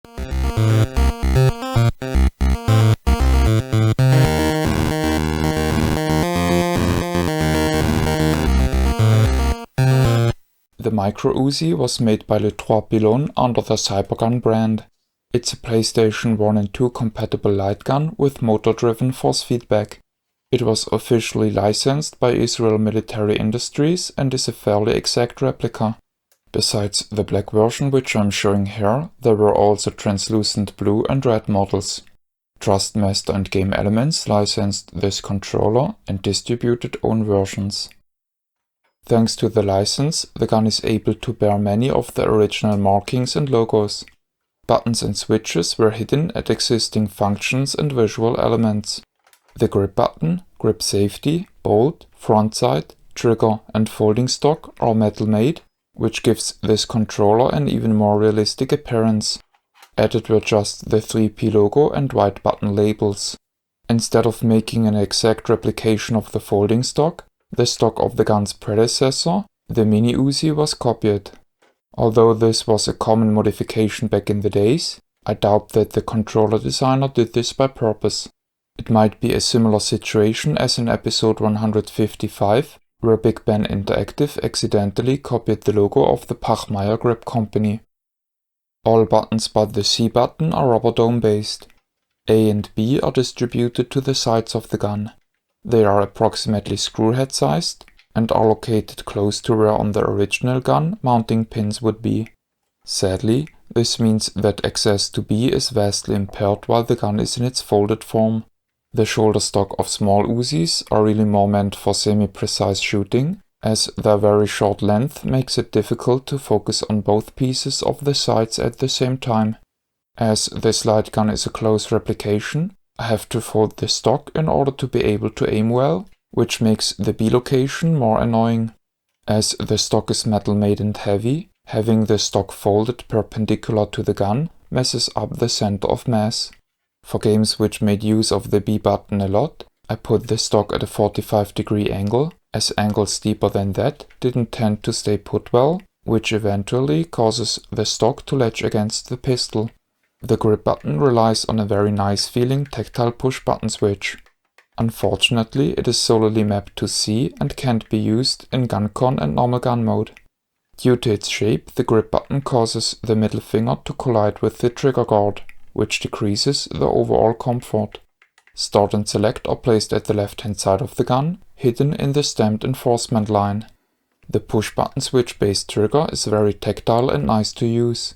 The Micro Uzi was made by Les Trois Pylônes under the Cybergun brand. It's a PlayStation 1 and 2 compatible light gun with motor-driven force feedback. It was officially licensed by Israel Military Industries and is a fairly exact replica. Besides the black version which I'm showing here, there were also translucent blue and red models. Trustmaster and Game Elements licensed this controller and distributed own versions. Thanks to the license, the gun is able to bear many of the original markings and logos. Buttons and switches were hidden at existing functions and visual elements. The grip button, grip safety, bolt, front sight, trigger and folding stock are metal made, which gives this controller an even more realistic appearance. Added were just the 3P logo and white button labels. Instead of making an exact replication of the folding stock, the stock of the gun's predecessor, the Mini Uzi, was copied. Although this was a common modification back in the days, I doubt that the controller designer did this by purpose. It might be a similar situation as in episode 155, where Big Ben Interactive accidentally copied the logo of the Pachmayr grip company. All buttons but the C button are rubber dome based. A and B are distributed to the sides of the gun. They are approximately screwhead sized and are located close to where on the original gun mounting pins would be. Sadly, this means that access to B is vastly impaired while the gun is in its folded form. The shoulder stock of small Uzis are really more meant for semi-precise shooting, as their very short length makes it difficult to focus on both pieces of the sights at the same time. As this light gun is a close replication, I have to fold the stock in order to be able to aim well, which makes the B location more annoying. As the stock is metal made and heavy, having the stock folded perpendicular to the gun messes up the center of mass. For games which made use of the B button a lot, I put the stock at a 45-degree angle, as angles steeper than that didn't tend to stay put well, which eventually causes the stock to latch against the pistol. The grip button relies on a very nice feeling tactile push button switch. Unfortunately, it is solely mapped to C and can't be used in GunCon and normal gun mode. Due to its shape, the grip button causes the middle finger to collide with the trigger guard, which decreases the overall comfort. Start and select are placed at the left-hand side of the gun, hidden in the stamped enforcement line. The push button switch based trigger is very tactile and nice to use.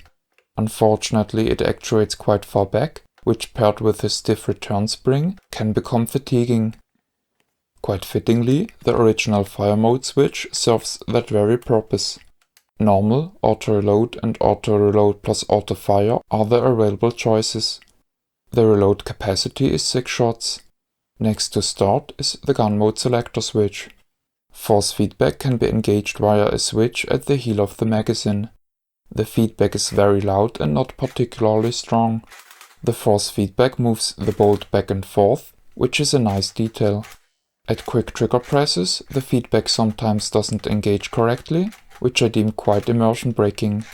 Unfortunately, it actuates quite far back, which paired with a stiff return spring can become fatiguing. Quite fittingly, the original fire mode switch serves that very purpose. Normal, auto-reload and auto-reload plus auto-fire are the available choices. The reload capacity is 6 shots. Next to start is the gun mode selector switch. Force feedback can be engaged via a switch at the heel of the magazine. The feedback is very loud and not particularly strong. The force feedback moves the bolt back and forth, which is a nice detail. At quick trigger presses, the feedback sometimes doesn't engage correctly, which I deem quite immersion breaking.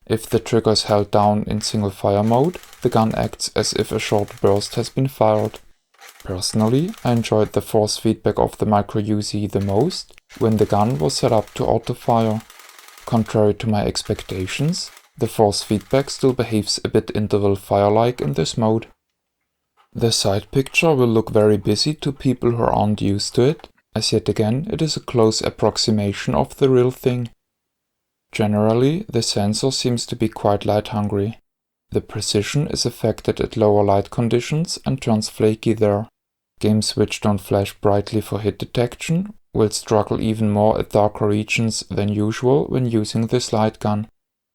If the trigger is held down in single fire mode, the gun acts as if a short burst has been fired. Personally, I enjoyed the force feedback of the Micro Uzi the most when the gun was set up to auto-fire. Contrary to my expectations, the force feedback still behaves a bit interval fire-like in this mode. The side picture will look very busy to people who aren't used to it, as yet again it is a close approximation of the real thing. Generally, the sensor seems to be quite light hungry. The precision is affected at lower light conditions and turns flaky there. Games which don't flash brightly for hit detection will struggle even more at darker regions than usual when using this light gun.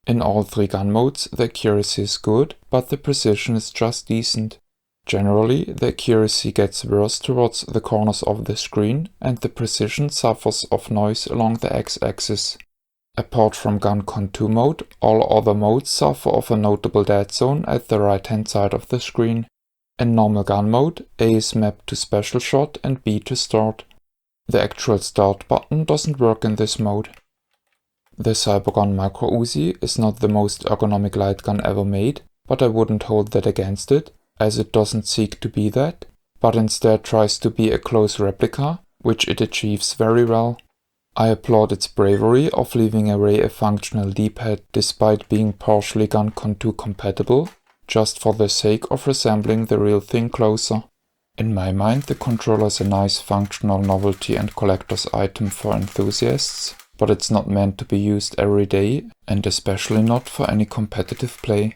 In all 3 gun modes the accuracy is good, but the precision is just decent. Generally, the accuracy gets worse towards the corners of the screen and the precision suffers of noise along the x-axis. Apart from GunCon 2 mode, all other modes suffer of a notable dead zone at the right hand side of the screen. In normal gun mode, A is mapped to special shot and B to start. The actual start button doesn't work in this mode. The Cybergun Micro Uzi is not the most ergonomic light gun ever made, but I wouldn't hold that against it, as it doesn't seek to be that, but instead tries to be a close replica, which it achieves very well. I applaud its bravery of leaving away a functional D-pad despite being partially Gun-Con 2 compatible, just for the sake of resembling the real thing closer. In my mind, the controller is a nice functional novelty and collector's item for enthusiasts, but it's not meant to be used every day, and especially not for any competitive play.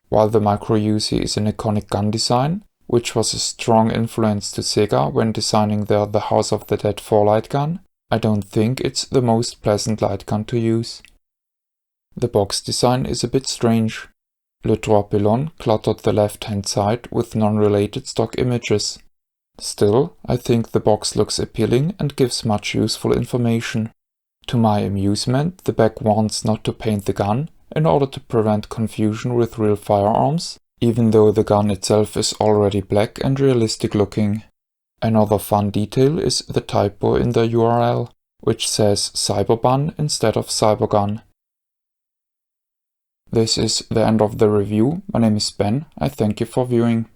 While the Micro Uzi is an iconic gun design, which was a strong influence to Sega when designing their The House of the Dead 4 light gun, I don't think it's the most pleasant light gun to use. The box design is a bit strange. Les Trois Pylônes cluttered the left-hand side with non-related stock images. Still, I think the box looks appealing and gives much useful information. To my amusement, the back warns not to paint the gun in order to prevent confusion with real firearms, even though the gun itself is already black and realistic looking. Another fun detail is the typo in the URL, which says Cybergun instead of Cybergun. This is the end of the review. My name is Ben. I thank you for viewing.